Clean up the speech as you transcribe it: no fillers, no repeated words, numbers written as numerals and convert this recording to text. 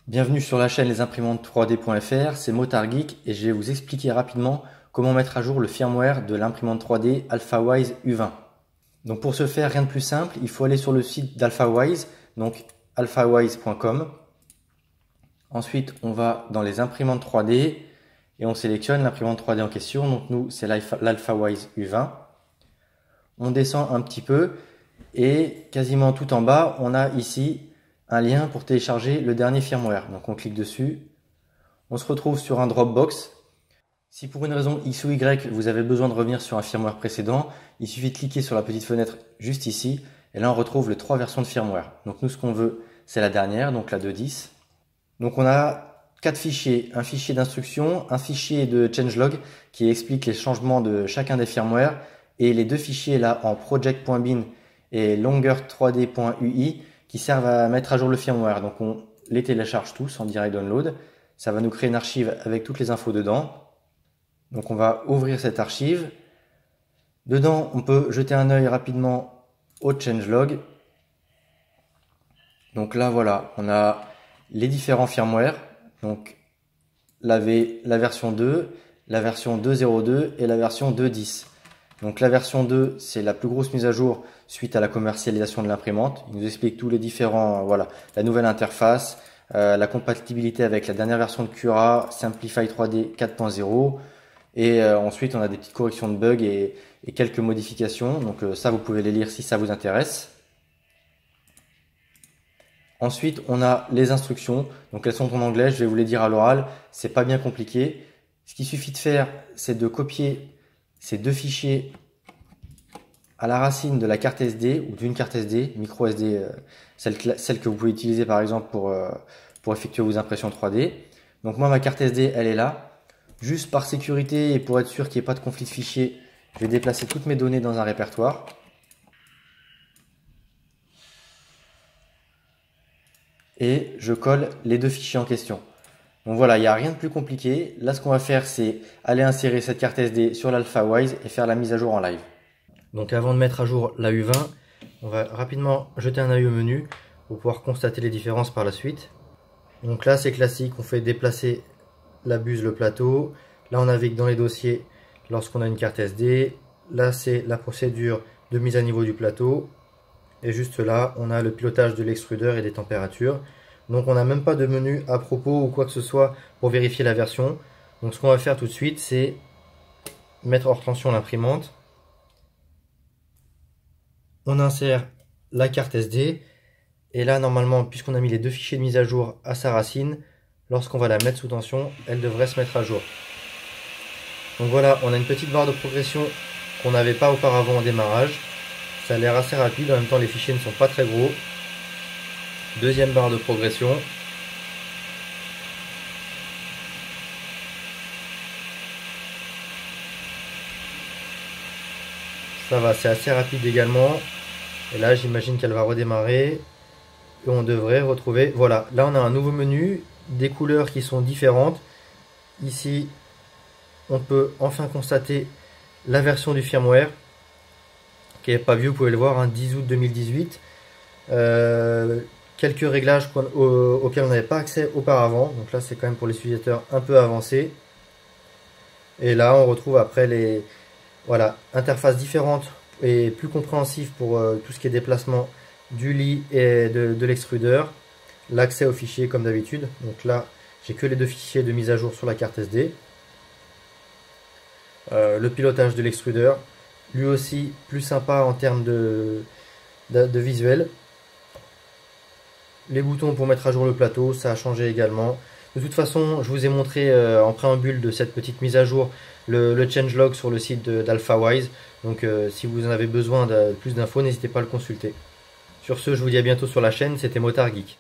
Bienvenue sur la chaîne lesimprimantes3D.fr, c'est Motard Geek et je vais vous expliquer rapidement comment mettre à jour le firmware de l'imprimante 3D AlphaWise U20. Donc pour ce faire, rien de plus simple, il faut aller sur le site d'AlphaWise, donc alphawise.com. Ensuite, on va dans les imprimantes 3D et on sélectionne l'imprimante 3D en question. Donc nous, c'est l'AlphaWise U20. On descend un petit peu et quasiment tout en bas, on a ici un lien pour télécharger le dernier firmware. Donc on clique dessus. On se retrouve sur un Dropbox. Si pour une raison X ou Y, vous avez besoin de revenir sur un firmware précédent, il suffit de cliquer sur la petite fenêtre juste ici. Et là, on retrouve les 3 versions de firmware. Donc nous, ce qu'on veut, c'est la dernière, donc la 2.10. Donc on a 4 fichiers. Un fichier d'instruction, un fichier de changelog qui explique les changements de chacun des firmware. Et les 2 fichiers là en project.bin et longer3d.ui qui servent à mettre à jour le firmware. Donc on les télécharge tous en direct download. Ça va nous créer une archive avec toutes les infos dedans. Donc on va ouvrir cette archive. Dedans, on peut jeter un œil rapidement au changelog. Donc là, voilà, on a les différents firmware. Donc la version 2, la version 2.02 et la version 2.10. Donc la version 2, c'est la plus grosse mise à jour suite à la commercialisation de l'imprimante. Il nous explique tous les différents, voilà, la nouvelle interface, la compatibilité avec la dernière version de Cura, Simplify 3D 4.0. Et ensuite, on a des petites corrections de bugs et quelques modifications. Donc ça, vous pouvez les lire si ça vous intéresse. Ensuite, on a les instructions. Donc elles sont en anglais, je vais vous les dire à l'oral. C'est pas bien compliqué. Ce qu'il suffit de faire, c'est de copier ces 2 fichiers à la racine de la carte SD ou d'une carte SD, micro SD, celle que vous pouvez utiliser par exemple pour effectuer vos impressions 3D. Donc moi, ma carte SD, elle est là. Juste par sécurité et pour être sûr qu'il n'y ait pas de conflit de fichiers, je vais déplacer toutes mes données dans un répertoire. Et je colle les 2 fichiers en question. Donc voilà, il n'y a rien de plus compliqué. Là, ce qu'on va faire, c'est aller insérer cette carte SD sur l'AlphaWise et faire la mise à jour en live. Donc avant de mettre à jour la U20, on va rapidement jeter un œil au menu pour pouvoir constater les différences par la suite. Donc là, c'est classique, on fait déplacer la buse, le plateau. Là, on navigue dans les dossiers lorsqu'on a une carte SD. Là, c'est la procédure de mise à niveau du plateau. Et juste là, on a le pilotage de l'extrudeur et des températures. Donc on n'a même pas de menu à propos ou quoi que ce soit pour vérifier la version. Donc ce qu'on va faire tout de suite, c'est mettre hors tension l'imprimante. On insère la carte SD. Et là, normalement, puisqu'on a mis les 2 fichiers de mise à jour à sa racine, lorsqu'on va la mettre sous tension, elle devrait se mettre à jour. Donc voilà, on a une petite barre de progression qu'on n'avait pas auparavant au démarrage. Ça a l'air assez rapide, en même temps les fichiers ne sont pas très gros. Deuxième barre de progression. Ça va, c'est assez rapide également. Et là, j'imagine qu'elle va redémarrer. Et on devrait retrouver... Voilà, là on a un nouveau menu, des couleurs qui sont différentes. Ici, on peut enfin constater la version du firmware, qui n'est pas vieux, vous pouvez le voir, hein, 10 août 2018. Quelques réglages auxquels on n'avait pas accès auparavant. Donc là, c'est quand même pour les utilisateurs un peu avancés. Et là, on retrouve après les interfaces différentes et plus compréhensives pour tout ce qui est déplacement du lit et de l'extrudeur. L'accès aux fichiers comme d'habitude. Donc là, j'ai que les 2 fichiers de mise à jour sur la carte SD. Le pilotage de l'extrudeur, lui aussi plus sympa en termes de visuel. Les boutons pour mettre à jour le plateau, ça a changé également. De toute façon, je vous ai montré en préambule de cette petite mise à jour le changelog sur le site d'AlphaWise. Donc si vous en avez besoin de plus d'infos, n'hésitez pas à le consulter. Sur ce, je vous dis à bientôt sur la chaîne, c'était Motard Geek.